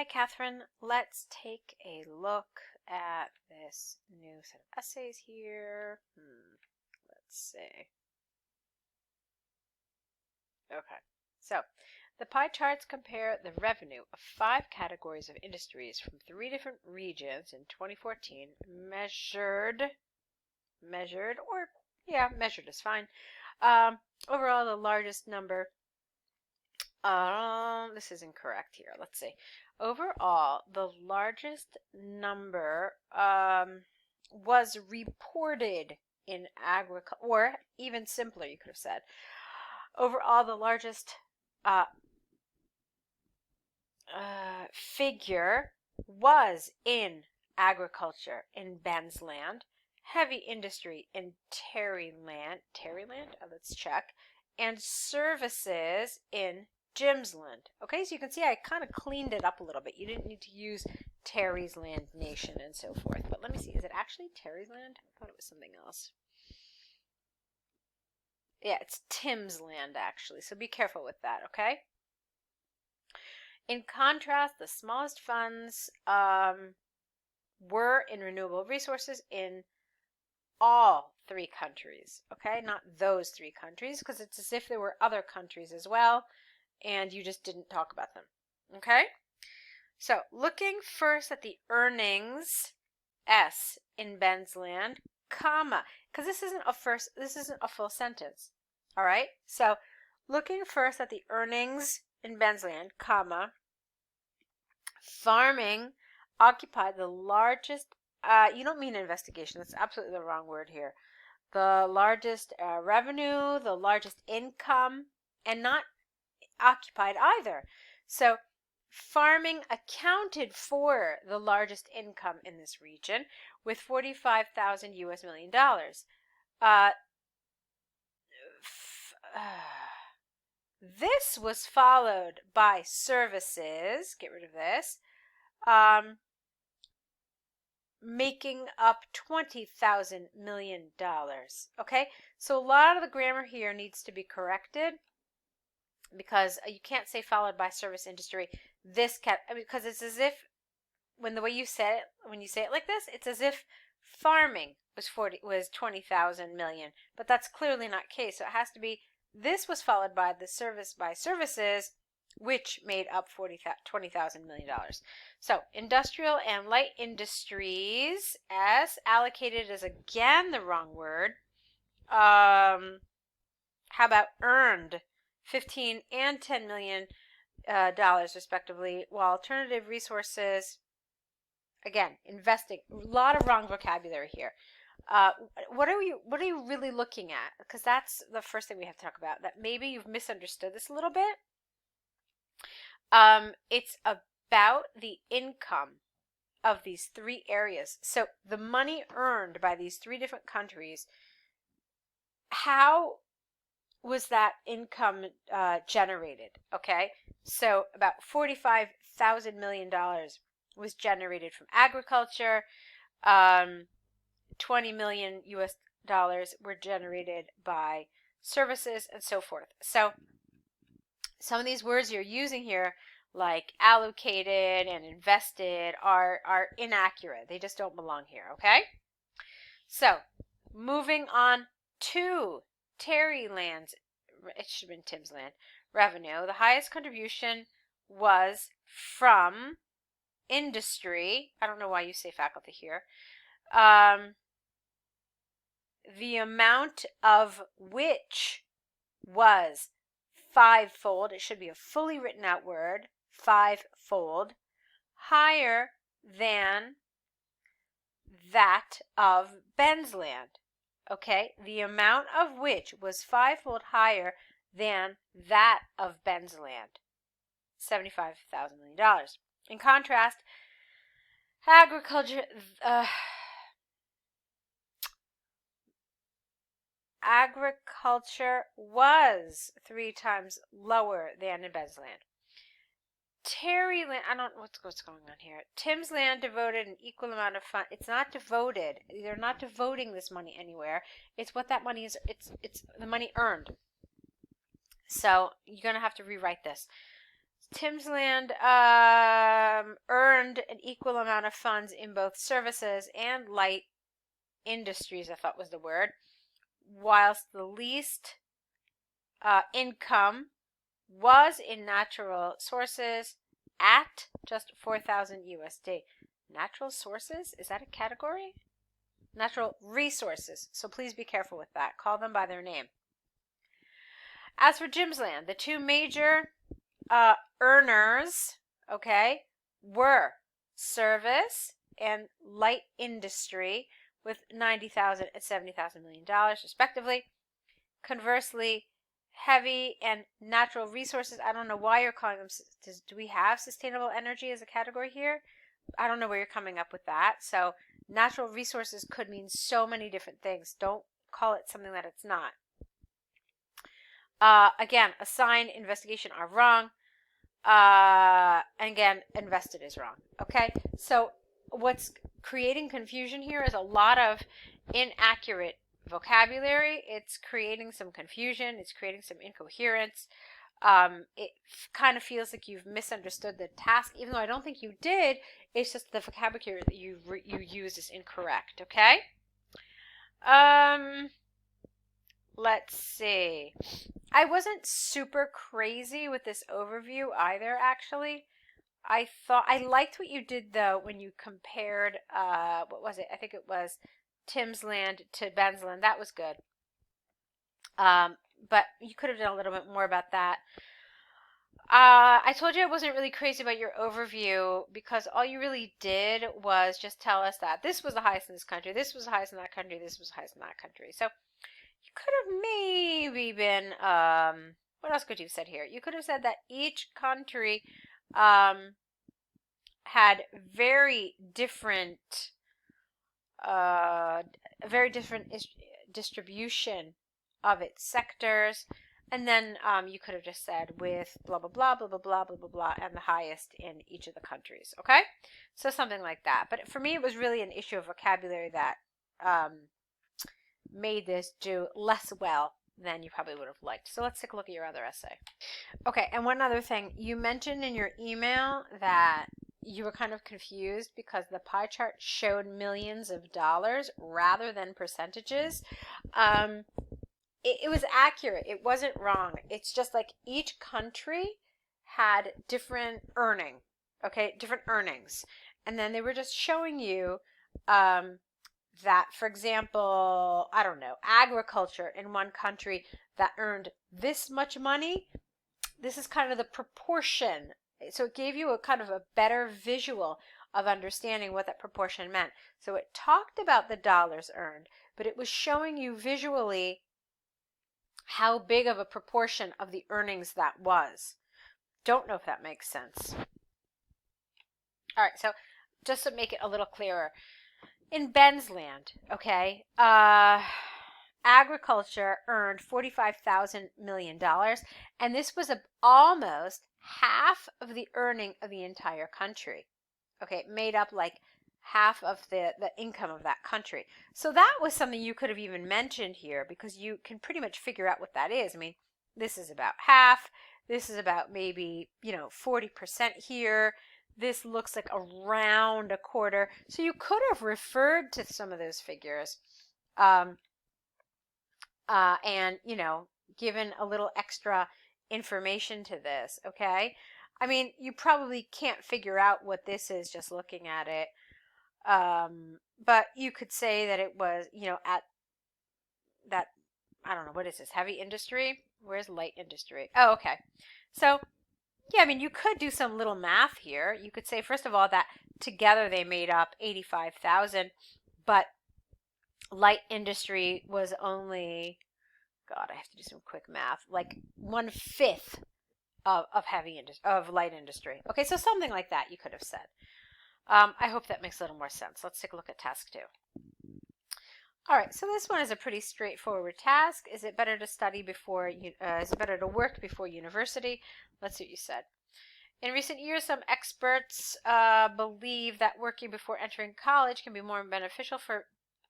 Hi, Catherine. Let's take a look at this new set of essays here. Let's see. Okay, so the pie charts compare the revenue of 5 categories of industries from 3 different regions in 2014, measured is fine. Overall, the largest number. This is incorrect here. Let's see. Overall, the largest number was reported in agriculture, or even simpler, you could have said. Overall, the largest figure was in agriculture in Ben's land, heavy industry in Terryland. Oh, let's check. And services in Jim's land. Okay, so you can see I kind of cleaned it up a little bit. You didn't need to use Terry's land, nation, and so forth. But let me see. Is it actually Terry's land? I thought it was something else. Yeah, it's Tim's land, actually. So be careful with that, okay? In contrast, the smallest funds were in renewable resources in all 3 countries, okay? Not those 3 countries, because it's as if there were other countries as well, and you just didn't talk about them, okay? So, looking first at the earnings, S, in Ben's land, comma, because this isn't a full sentence, all right? So, looking first at the earnings in Ben's land, comma, farming occupied the largest, you don't mean investigation, that's absolutely the wrong word here. The largest revenue, the largest income, and not occupied either. So farming accounted for the largest income in this region with 45,000 US million dollars. This was followed by services, get rid of this, making up $20,000 million. Okay, so a lot of the grammar here needs to be corrected because you can't say followed by service industry. Because it's as if when you say it like this, it's as if farming was 20,000 million, but that's clearly not the case. So it has to be this was followed by the services, which made up $20,000 million. So industrial and light industries, S, allocated is again the wrong word. How about earned? 15 and 10 million dollars respectively, while alternative resources, again, investing, a lot of wrong vocabulary here. What are you really looking at? Because that's the first thing we have to talk about, that maybe you've misunderstood this a little bit. It's about the income of these 3 areas. So the money earned by these 3 different countries, how was that income generated? Okay, so about $45,000 million was generated from agriculture. 20 million US dollars were generated by services, and so forth. So some of these words you're using here, like allocated and invested, are inaccurate. They just don't belong here, okay? So moving on to Terryland's, it should have been Tim's land, revenue. The highest contribution was from industry. I don't know why you say faculty here. The amount of which was 5-fold, it should be a fully written out word, 5-fold, higher than that of Ben's land. Okay, the amount of which was 5-fold higher than that of Ben's land, $75,000 million. In contrast, agriculture was 3 times lower than in Ben's land. Terryland, I don't know what's going on here. Tim's land devoted an equal amount of funds. It's not devoted. They're not devoting this money anywhere. It's what that money is. It's the money earned. So you're going to have to rewrite this. Timsland earned an equal amount of funds in both services and light industries, I thought was the word, whilst the least income was in natural sources at just 4,000 USD. Natural sources? Is that a category? Natural resources. So please be careful with that. Call them by their name. As for Jimsland, the two major earners, okay, were service and light industry with $90,000 and $70,000 million respectively. Conversely, heavy and natural resources, I don't know why you're calling them, do we have sustainable energy as a category here? I don't know where you're coming up with that. So natural resources could mean so many different things. Don't call it something that it's not. Again, assign, investigation are wrong. And again, invested is wrong. Okay, so what's creating confusion here is a lot of inaccurate vocabulary. It's creating some confusion. It's creating some incoherence. It kind of feels like you've misunderstood the task, even though I don't think you did. It's just the vocabulary that you use is incorrect. Okay. Let's see. I wasn't super crazy with this overview either, actually. I thought I liked what you did though when you compared what was it? I think it was Timsland to Bensland. That was good. But you could have done a little bit more about that. I told you I wasn't really crazy about your overview because all you really did was just tell us that this was the highest in this country, this was the highest in that country, this was the highest in that country. So you could have maybe been, what else could you have said here? You could have said that each country had very different distribution of its sectors. And then you could have just said with blah, blah, blah, blah, blah, blah, blah, blah, blah, and the highest in each of the countries. Okay? So something like that. But for me, it was really an issue of vocabulary that made this do less well than you probably would have liked. So let's take a look at your other essay. Okay, and one other thing. You mentioned in your email that you were kind of confused because the pie chart showed millions of dollars rather than percentages. It was accurate. It wasn't wrong. It's just like each country had different earnings. And then they were just showing you that, for example, I don't know, agriculture in one country that earned this much money, this is kind of the proportion. So it gave you a kind of a better visual of understanding what that proportion meant. So it talked about the dollars earned, but it was showing you visually how big of a proportion of the earnings that was. Don't know if that makes sense. All right, so just to make it a little clearer, in Bensland, okay, agriculture earned $45,000 million, and this was almost half of the earning of the entire country. Okay, it made up like half of the income of that country. So that was something you could have even mentioned here because you can pretty much figure out what that is. I mean, this is about half. This is about maybe, 40% here. This looks like around a quarter. So you could have referred to some of those figures and, given a little extra information to this, okay? I mean, you probably can't figure out what this is just looking at it. But you could say that it was, at that, I don't know, what is this, heavy industry? Where's light industry? Oh, okay. So, yeah, I mean, you could do some little math here. You could say, first of all, that together they made up 85,000, but light industry was only, God, I have to do some quick math, like 1/5 of heavy industry, of light industry. Okay, so something like that you could have said. I hope that makes a little more sense. Let's take a look at task 2. All right, so this one is a pretty straightforward task. Is it better to study before, is it better to work before university? Let's see what you said. In recent years, some experts believe that working before entering college can be more beneficial for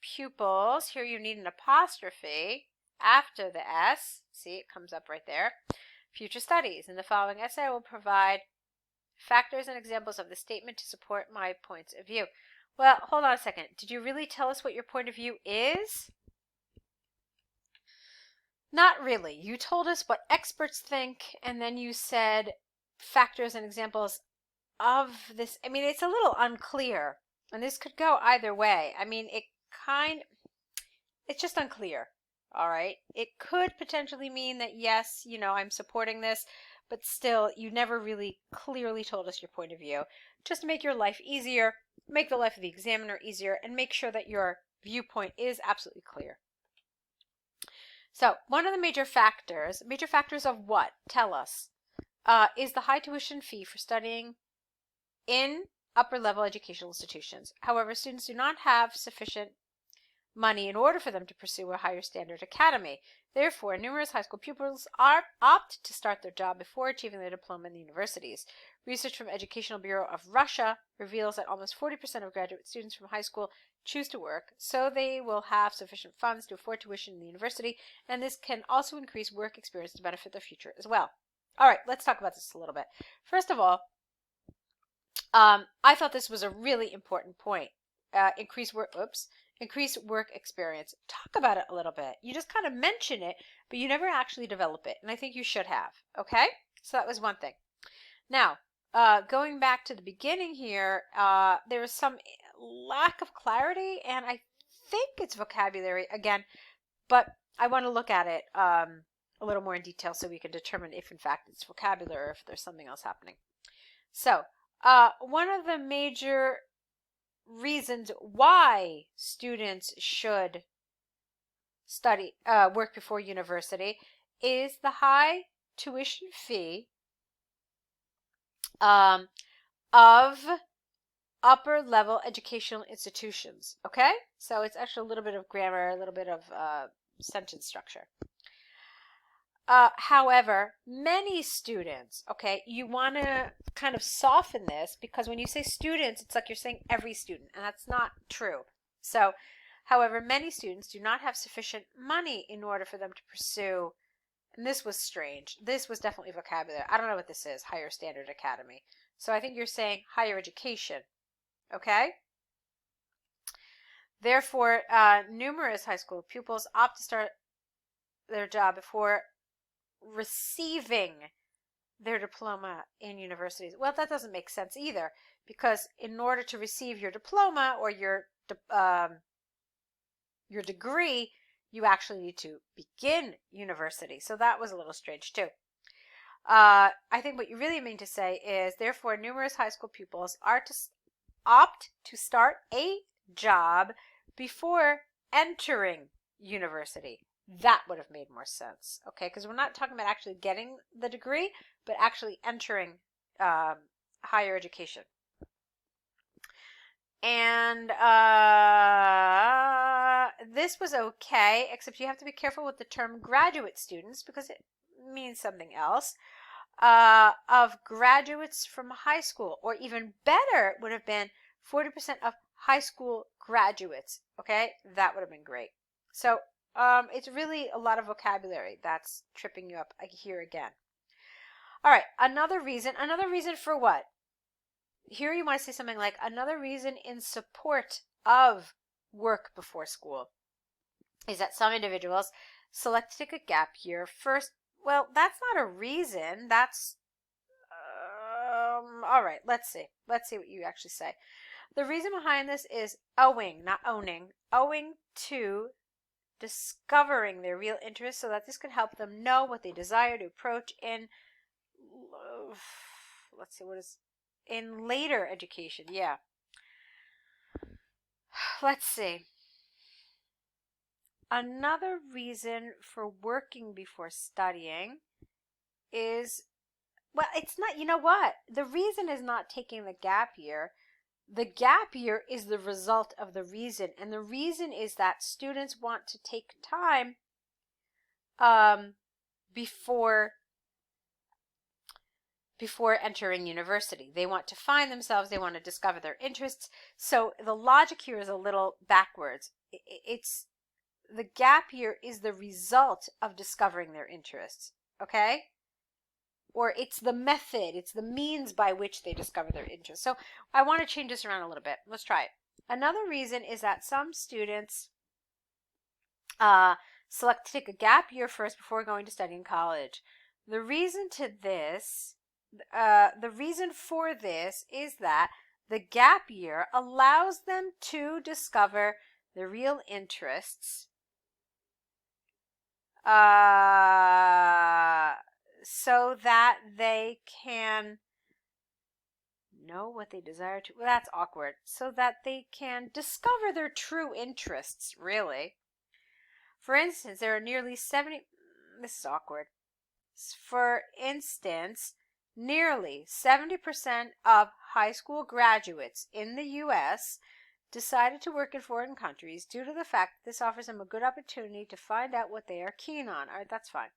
pupils. Here you need an apostrophe after the S. See, it comes up right there. future studies. In the following essay, I will provide factors and examples of the statement to support my points of view. Well, hold on a second. Did you really tell us what your point of view is? Not really. You told us what experts think, and then you said factors and examples of this. I mean, it's a little unclear, and this could go either way. I mean, it's just unclear. All right. It could potentially mean that, yes, I'm supporting this, but still, you never really clearly told us your point of view. Just to make your life easier, make the life of the examiner easier, and make sure that your viewpoint is absolutely clear. So one of the major factors of what? Tell us, is the high tuition fee for studying in upper level educational institutions. However, students do not have sufficient money in order for them to pursue a higher standard academy. Therefore, numerous high school pupils opt to start their job before achieving their diploma in the universities. Research from Educational Bureau of Russia reveals that almost 40% of graduate students from high school choose to work, so they will have sufficient funds to afford tuition in the university, and this can also increase work experience to benefit their future as well. All right, let's talk about this a little bit. First of all, I thought this was a really important point. Increase work experience. Talk about it a little bit. You just kind of mention it, but you never actually develop it, and I think you should have. Okay, so that was one thing. Now, going back to the beginning here, there was some lack of clarity, and I think it's vocabulary again, but I want to look at it a little more in detail so we can determine if in fact it's vocabulary or if there's something else happening. So one of the major reasons why students should study work before university is the high tuition fee of upper level educational institutions. Okay, so it's actually a little bit of grammar, a little bit of sentence structure. However, many students, okay, you want to kind of soften this, because when you say students, it's like you're saying every student, and that's not true. So, however, many students do not have sufficient money in order for them to pursue, and this was strange. This was definitely vocabulary. I don't know what this is, higher standard academy. So I think you're saying higher education, okay? Therefore, numerous high school pupils opt to start their job before receiving their diploma in universities. Well, that doesn't make sense either, because in order to receive your diploma or your degree, you actually need to begin university. So that was a little strange too. I think what you really mean to say is, therefore, numerous high school pupils are to opt to start a job before entering university. That would have made more sense, okay? Because we're not talking about actually getting the degree, but actually entering higher education. And this was okay, except you have to be careful with the term graduate students, because it means something else. Of graduates from high school, or even better would have been 40% of high school graduates, okay? That would have been great. So it's really a lot of vocabulary that's tripping you up here again. All right, another reason for what? Here you might say something like, another reason in support of work before school is that some individuals select to take a gap year first. Well, that's not a reason. That's, all right, let's see. Let's see what you actually say. The reason behind this is owing, not owning, owing to discovering their real interests, so that this can help them know what they desire to approach in, let's see, what is, in later education. Yeah. Let's see. Another reason for working before studying is, well, it's not, you know what? The reason is not taking the gap year. The gap year is the result of the reason, and the reason is that students want to take time before entering university. They want to find themselves, they want to discover their interests. So the logic here is a little backwards. It's the gap year is the result of discovering their interests, okay? or it's the method, it's the means by which they discover their interest. So I want to change this around a little bit. Let's try it. Another reason is that some students select to take a gap year first before going to study in college. The reason for this is that the gap year allows them to discover the real interests so that they can know what they desire to. Well, that's awkward. So that they can discover their true interests, really. For instance, there are nearly 70. This is awkward. For instance, nearly 70% of high school graduates in the U.S. decided to work in foreign countries due to the fact that this offers them a good opportunity to find out what they are keen on. All right, that's fine.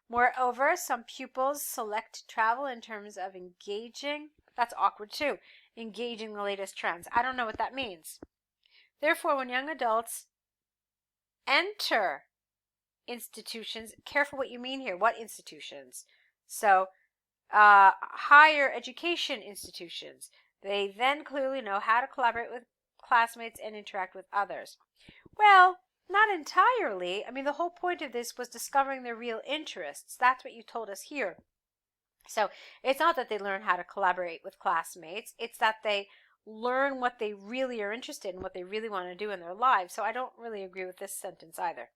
Moreover, some pupils select travel in terms of engaging. That's awkward too. Engaging the latest trends. I don't know what that means. Therefore, when young adults enter institutions, careful what you mean here. What institutions? So, higher education institutions. They then clearly know how to collaborate with classmates and interact with others. Well, not entirely. I mean, the whole point of this was discovering their real interests. That's what you told us here. So it's not that they learn how to collaborate with classmates. It's that they learn what they really are interested in, what they really want to do in their lives. So I don't really agree with this sentence either.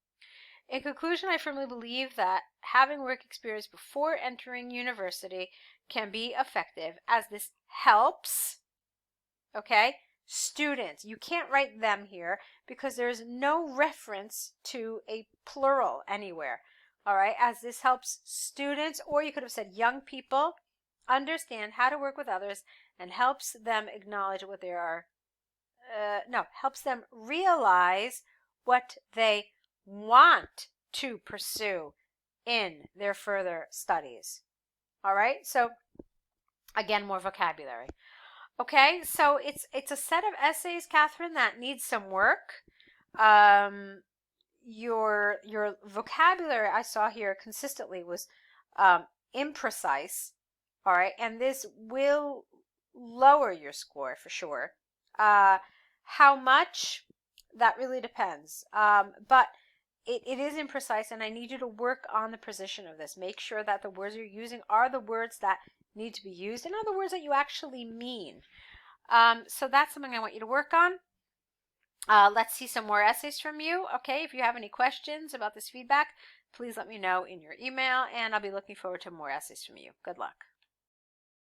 In conclusion, I firmly believe that having work experience before entering university can be effective, as this helps, okay, students. You can't write them here because there's no reference to a plural anywhere, all right, as this helps students, or you could have said young people, understand how to work with others and helps them acknowledge what they are, helps them realize what they want to pursue in their further studies. All right, so again, more vocabulary. Okay, so it's a set of essays, Katharine, that needs some work. Your vocabulary I saw here consistently was imprecise. All right, and this will lower your score for sure. How much? That really depends. But it is imprecise, and I need you to work on the precision of this. Make sure that the words you're using are the words that need to be used and are the words that you actually mean. So that's something I want you to work on. Let's see some more essays from you. Okay, if you have any questions about this feedback, please let me know in your email, and I'll be looking forward to more essays from you. Good luck.